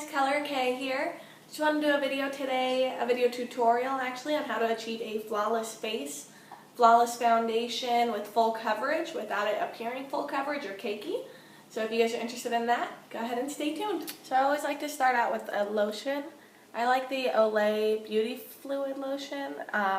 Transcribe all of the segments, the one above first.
guys, Color K here. Just want to do a video today, a video tutorial actually, on how to achieve a flawless face, flawless foundation with full coverage without it appearing full coverage or cakey. So if you guys are interested in that, go ahead and stay tuned. So I always like to start out with a lotion. I like the Olay Beauty Fluid lotion.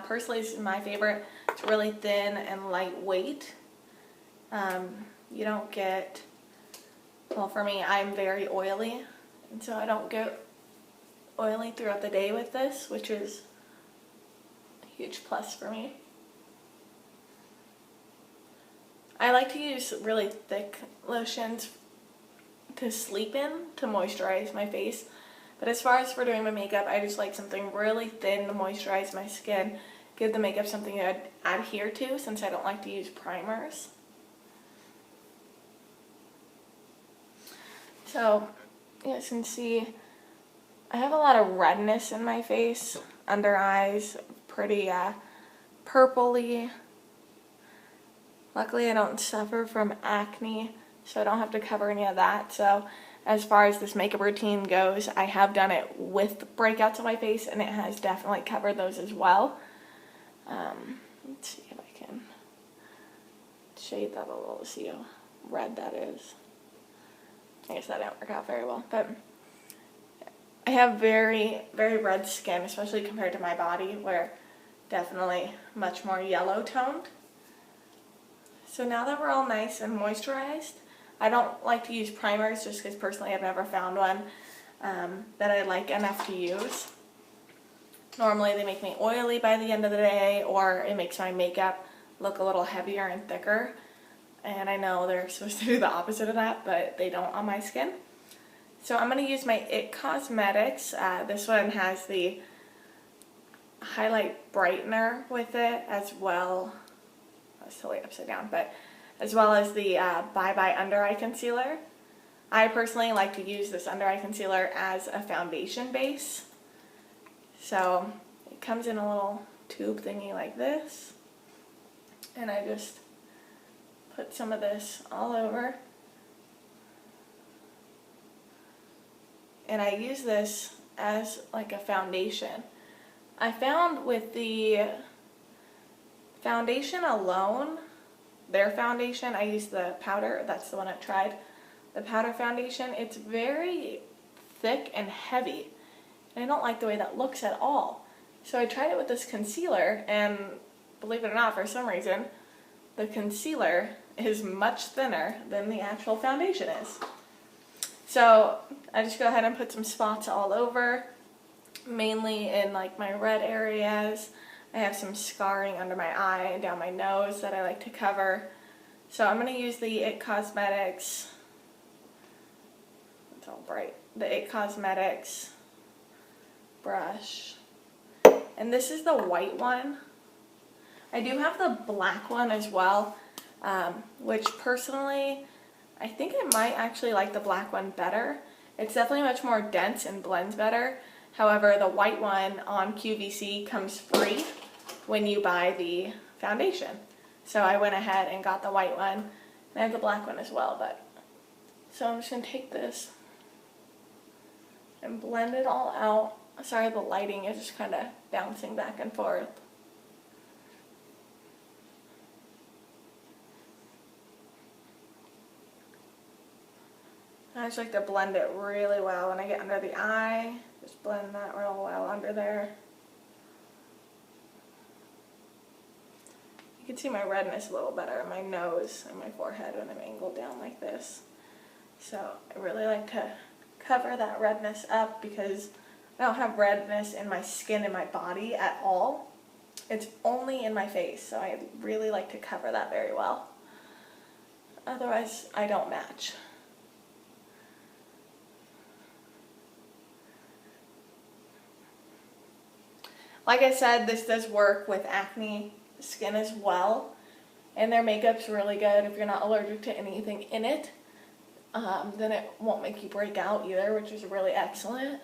Personally, this is my favorite. It's really thin and lightweight. You don't get, well, for me, I'm very oily, and so I don't get oily throughout the day with this, which is a huge plus for me. I like to use really thick lotions to sleep in to moisturize my face, but as far as for doing my makeup, I just like something really thin to moisturize my skin, give the makeup something to adhere to, since I don't like to use primers. So, you guys can see, I have a lot of redness in my face, under eyes, pretty purpley. Luckily I don't suffer from acne, so I don't have to cover any of that. So as far as this makeup routine goes, I have done it with breakouts on my face, and it has definitely covered those as well. Let's see if I can shade that a little to see how red that is. I guess that didn't work out very well, but I have very, very red skin, especially compared to my body, where definitely much more yellow toned. So now that we're all nice and moisturized, I don't like to use primers just because personally I've never found one that I like enough to use. Normally they make me oily by the end of the day, or it makes my makeup look a little heavier and thicker. And I know they're supposed to do the opposite of that, but they don't on my skin. So I'm going to use my IT Cosmetics. This one has the highlight brightener with it, as well. I was totally upside down, but as well as the Bye Bye Under Eye Concealer. I personally like to use this under eye concealer as a foundation base. So it comes in a little tube thingy like this, and I just put some of this all over. And I use this as like a foundation. I found with the foundation alone, their foundation, I use the powder, that's the one I tried, the powder foundation, it's very thick and heavy, and I don't like the way that looks at all. So I tried it with this concealer, and believe it or not, for some reason, the concealer is much thinner than the actual foundation is. So I just go ahead and put some spots all over, mainly in like my red areas. I have some scarring under my eye and down my nose that I like to cover. So I'm going to use the IT Cosmetics, it's all bright, the IT Cosmetics brush. And this is the white one. I do have the black one as well, which personally, I think I might actually like the black one better. It's definitely much more dense and blends better. However, the white one on QVC comes free when you buy the foundation. So I went ahead and got the white one, and I have the black one as well. So I'm just going to take this and blend it all out. Sorry, the lighting is just kind of bouncing back and forth. I just like to blend it really well when I get under the eye. Just blend that real well under there. You can see my redness a little better in my nose and my forehead when I'm angled down like this. So I really like to cover that redness up because I don't have redness in my skin and my body at all. It's only in my face, so I really like to cover that very well. Otherwise, I don't match. Like I said, this does work with acne skin as well, and their makeup's really good. If you're not allergic to anything in it, then it won't make you break out either, which is really excellent.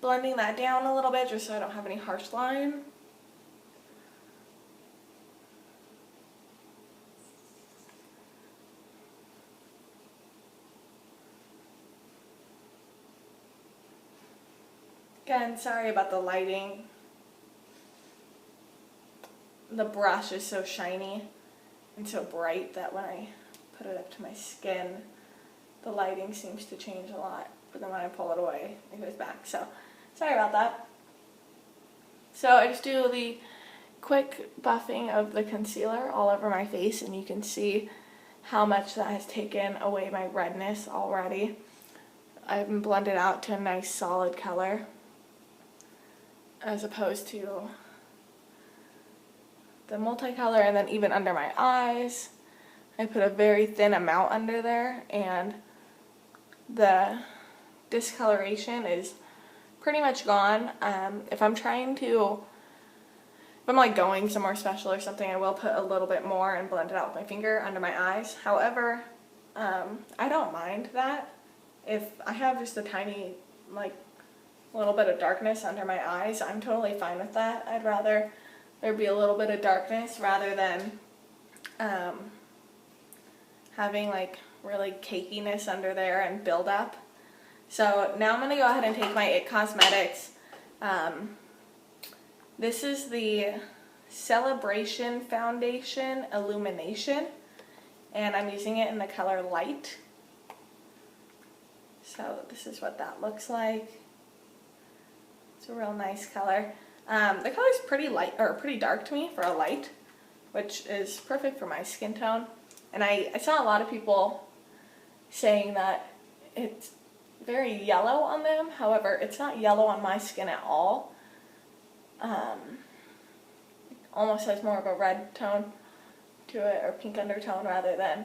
Blending that down a little bit just so I don't have any harsh line. Again, sorry about the lighting. The brush is so shiny and so bright that when I put it up to my skin, the lighting seems to change a lot. But then when I pull it away, it goes back. So, sorry about that. So I just do the quick buffing of the concealer all over my face, and you can see how much that has taken away my redness already. I've blended out to a nice solid color, as opposed to the multicolor. And then even under my eyes, I put a very thin amount under there, and the discoloration is pretty much gone. If I'm like going somewhere special or something, I will put a little bit more and blend it out with my finger under my eyes. However, I don't mind that. If I have just a tiny, like, little bit of darkness under my eyes, I'm totally fine with that. I'd rather there be a little bit of darkness rather than having like really cakiness under there and build up. So now I'm going to go ahead and take my IT Cosmetics. This is the Celebration Foundation Illumination, and I'm using it in the color Light. So this is what that looks like. It's a real nice color. The color is pretty light, or pretty dark to me for a light, which is perfect for my skin tone. And I saw a lot of people saying that it's very yellow on them. However, it's not yellow on my skin at all. Almost has more of a red tone to it, or pink undertone, rather than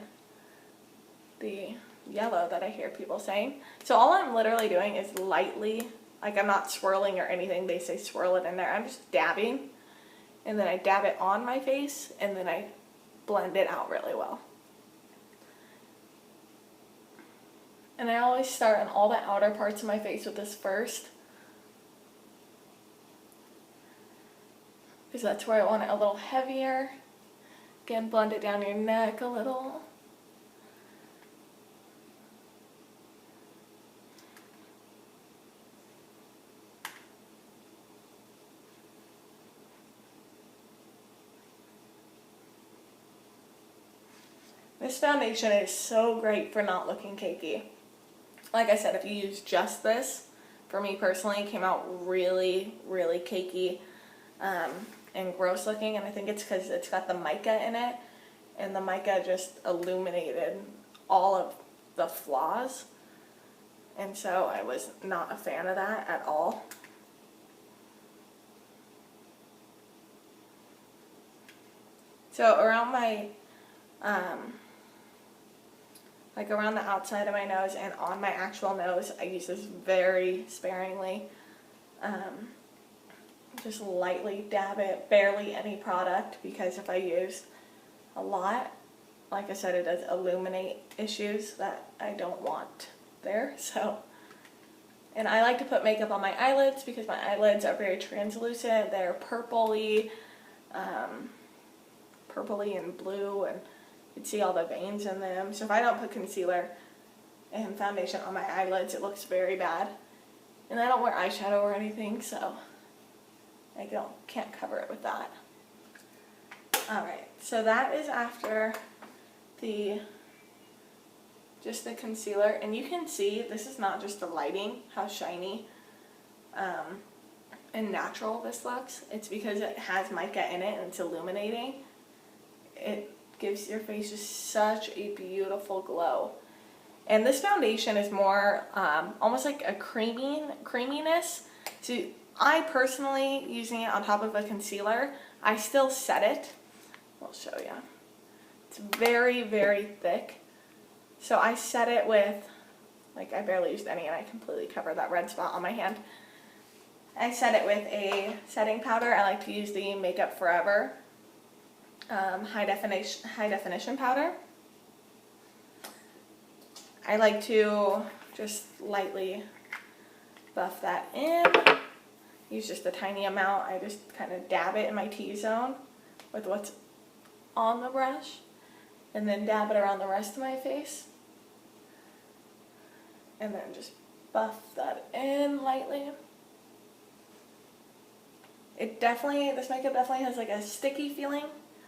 the yellow that I hear people saying. So all I'm literally doing is lightly, like I'm not swirling or anything. They say swirl it in there. I'm just dabbing, and then I dab it on my face, and then I blend it out really well. And I always start on all the outer parts of my face with this first, because that's where I want it a little heavier. Again, blend it down your neck a little. This foundation is so great for not looking cakey. Like I said, if you use just this, for me personally, it came out really, really cakey and gross looking, and I think it's because it's got the mica in it, and the mica just illuminated all of the flaws, and so I was not a fan of that at all. So around my like around the outside of my nose and on my actual nose, I use this very sparingly. Just lightly dab it, barely any product, because if I use a lot, like I said, it does illuminate issues that I don't want there. So, and I like to put makeup on my eyelids because my eyelids are very translucent. They're purpley and blue, and you'd see all the veins in them. So if I don't put concealer and foundation on my eyelids, it looks very bad. And I don't wear eyeshadow or anything, so I can't cover it with that. Alright, so that is after just the concealer. And you can see, this is not just the lighting, how shiny and natural this looks. It's because it has mica in it and it's illuminating. It gives your face just such a beautiful glow. And this foundation is more almost like a creaminess. So I personally, using it on top of a concealer, I still set it. I'll show you. It's very, very thick. So I set it with, like, I barely used any, and I completely covered that red spot on my hand. I set it with a setting powder. I like to use the Makeup Forever high definition powder. I like to just lightly buff that in. Use just a tiny amount. I just kind of dab it in my T-zone with what's on the brush, and then dab it around the rest of my face, and then just buff that in lightly. This makeup definitely has like a sticky feeling,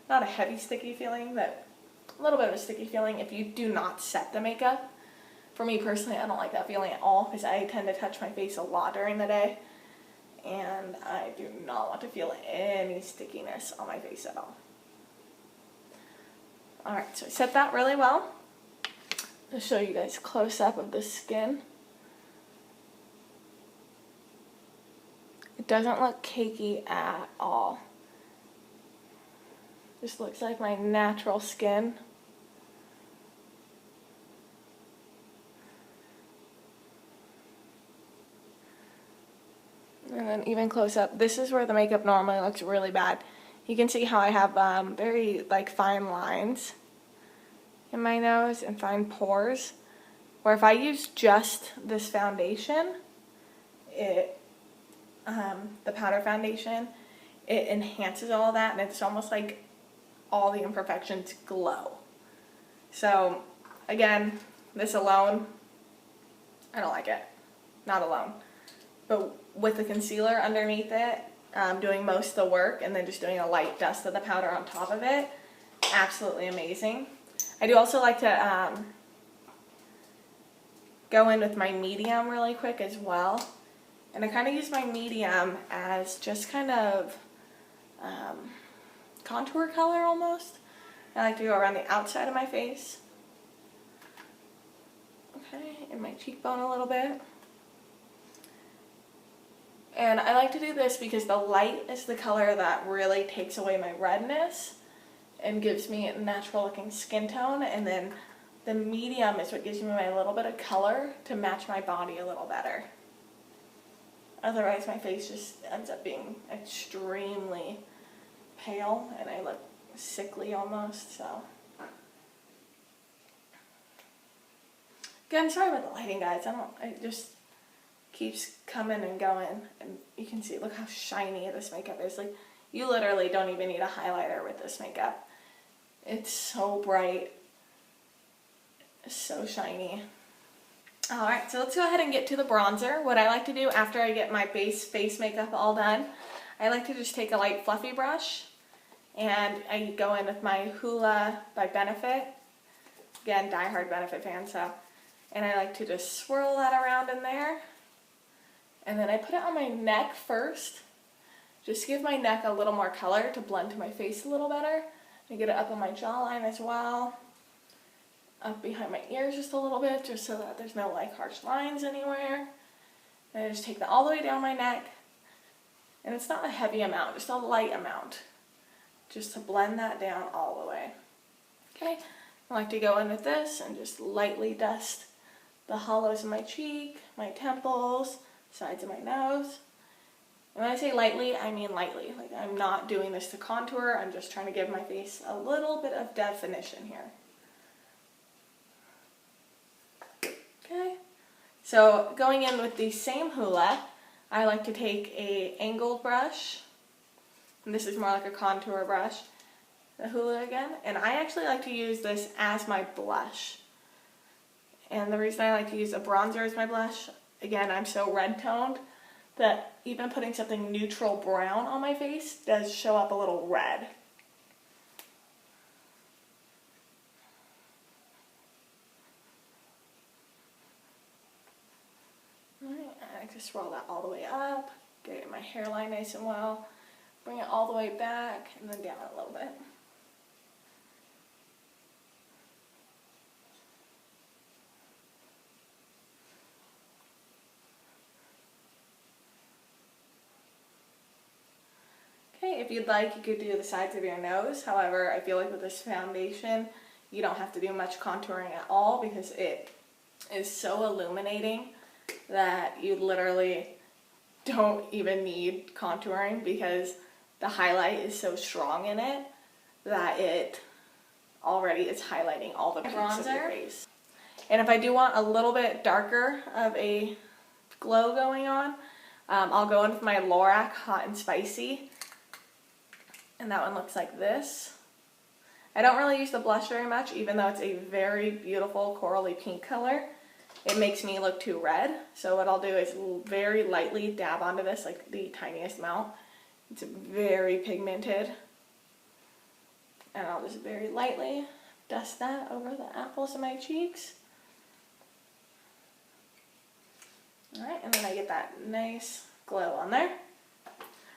not a heavy sticky feeling, but a little bit of a sticky feeling if you do not set the makeup. For me personally, I don't like that feeling at all because I tend to touch my face a lot during the day, and I do not want to feel any stickiness on my face at all. Alright, so I set that really well. I'll show you guys a close-up of the skin. It doesn't look cakey at all. Just looks like my natural skin. And then even close up, this is where the makeup normally looks really bad. You can see how I have very like fine lines in my nose and fine pores. Where if I use just this foundation, the powder foundation, it enhances all that, and it's almost like all the imperfections glow. So again, this alone, I don't like it. Not alone. But with the concealer underneath it, doing most of the work and then just doing a light dust of the powder on top of it, absolutely amazing. I do also like to go in with my medium really quick as well. And I kind of use my medium as just kind of contour color almost. I like to go around the outside of my face. Okay, and my cheekbone a little bit. And I like to do this because the light is the color that really takes away my redness and gives me a natural looking skin tone, and then the medium is what gives me my little bit of color to match my body a little better. Otherwise my face just ends up being extremely pale and I look sickly almost, so. Again, sorry about the lighting, guys. It just keeps coming and going, and you can see, look how shiny this makeup is. Like, you literally don't even need a highlighter with this makeup. It's so bright, it's so shiny. Alright, so let's go ahead and get to the bronzer. What I like to do after I get my base face makeup all done, I like to just take a light fluffy brush, and I go in with my Hoola by Benefit. Again, diehard Benefit fan, so. And I like to just swirl that around in there. And then I put it on my neck first, just to give my neck a little more color to blend to my face a little better. I get it up on my jawline as well, up behind my ears just a little bit, just so that there's no like harsh lines anywhere. And I just take that all the way down my neck, and it's not a heavy amount, just a light amount, just to blend that down all the way. Okay, I like to go in with this and just lightly dust the hollows of my cheek, my temples, sides of my nose. And when I say lightly, I mean lightly. Like, I'm not doing this to contour, I'm just trying to give my face a little bit of definition here. Okay, so going in with the same Hoola, I like to take a angled brush, and this is more like a contour brush, the Hoola again, and I actually like to use this as my blush. And the reason I like to use a bronzer as my blush, again, I'm so red toned that even putting something neutral brown on my face does show up a little red. Alright, I like to swirl that all the way up, get my hairline nice and well, bring it all the way back, and then down a little bit. Okay, if you'd like, you could do the sides of your nose. However, I feel like with this foundation, you don't have to do much contouring at all because it is so illuminating that you literally don't even need contouring because the highlight is so strong in it that it already is highlighting all the peaks of your face. And if I do want a little bit darker of a glow going on, I'll go in with my Lorac Hot and Spicy. And that one looks like this. I don't really use the blush very much, even though it's a very beautiful corally pink color. It makes me look too red. So what I'll do is very lightly dab onto this, like the tiniest amount, It's very pigmented. And I'll just very lightly dust that over the apples of my cheeks. Alright, and then I get that nice glow on there.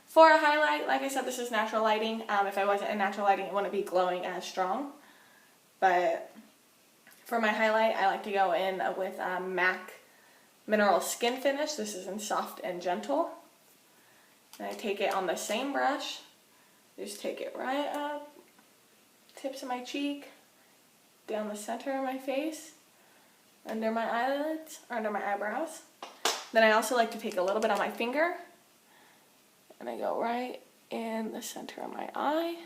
For a highlight, like I said, this is natural lighting. If I wasn't in natural lighting, it wouldn't be glowing as strong. But for my highlight, I like to go in with MAC Mineral Skin Finish. This is in Soft and Gentle. And I take it on the same brush. Just take it right up, tips of my cheek, down the center of my face, under my eyelids, or under my eyebrows. Then I also like to take a little bit on my finger, and I go right in the center of my eye.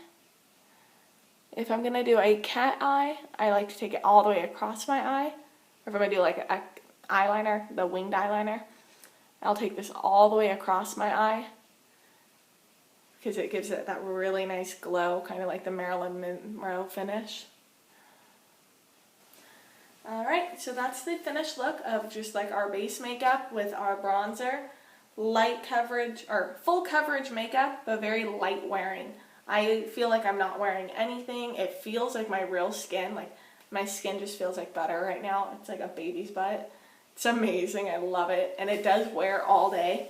If I'm going to do a cat eye, I like to take it all the way across my eye. Or if I'm going to do like an eyeliner, the winged eyeliner, I'll take this all the way across my eye, because it gives it that really nice glow, kind of like the Marilyn Monroe finish. Alright, so that's the finished look of just like our base makeup with our bronzer. Light coverage, or full coverage makeup, but very light wearing. I feel like I'm not wearing anything. It feels like my real skin. Like my skin just feels like butter right now. It's like a baby's butt. It's amazing. I love it. And it does wear all day.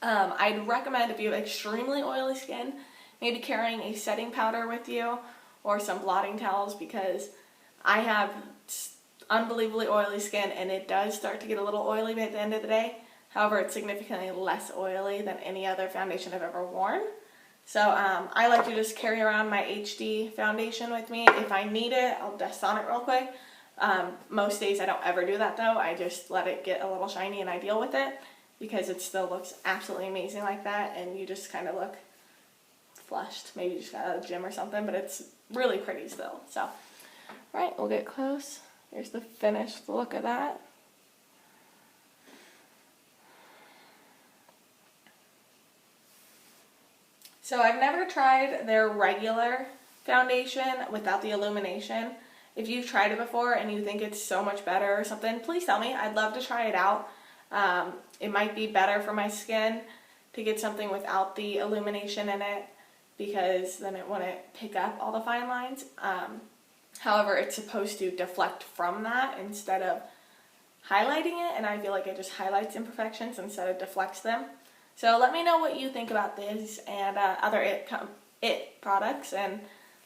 I'd recommend, if you have extremely oily skin, maybe carrying a setting powder with you or some blotting towels, because I have unbelievably oily skin and it does start to get a little oily by the end of the day. However, it's significantly less oily than any other foundation I've ever worn. So I like to just carry around my HD foundation with me. If I need it, I'll dust on it real quick. Most days I don't ever do that though. I just let it get a little shiny and I deal with it, because it still looks absolutely amazing like that, and you just kind of look flushed. Maybe you just got out of the gym or something, but it's really pretty still. So, right, we'll get close. Here's the finished look of that. So I've never tried their regular foundation without the illumination. If you've tried it before and you think it's so much better or something, please tell me. I'd love to try it out. It might be better for my skin to get something without the illumination in it, because then it wouldn't pick up all the fine lines. However, it's supposed to deflect from that instead of highlighting it, and I feel like it just highlights imperfections instead of deflects them. So let me know what you think about this and other IT products, and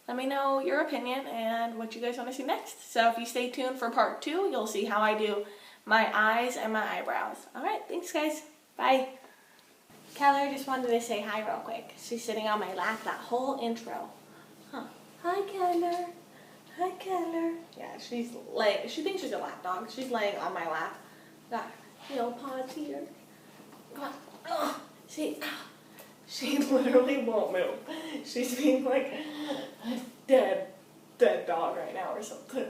let me know your opinion and what you guys want to see next. So if you stay tuned for part 2, you'll see how I do my eyes and my eyebrows. Alright, thanks guys. Bye. Keller just wanted to say hi real quick. She's sitting on my lap that whole intro. Huh. Hi, Keller. Hi, Keller. Yeah, she's laying. She thinks she's a lap dog. She's laying on my lap. Got heel paws here. Come on. Oh, she literally won't move. She's being like a dead dog right now or something.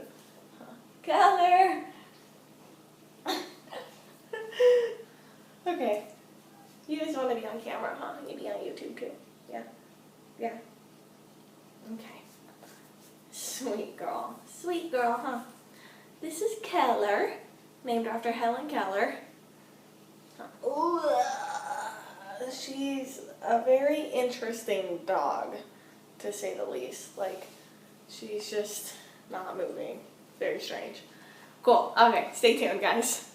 Huh. Keller. Okay. You just want to be on camera, huh? You be on YouTube too. Yeah? Yeah. Okay. Sweet girl. Sweet girl, huh? This is Keller, named after Helen Keller. Ooh, she's a very interesting dog, to say the least. Like, she's just not moving. Very strange. Cool. Okay, stay tuned, guys.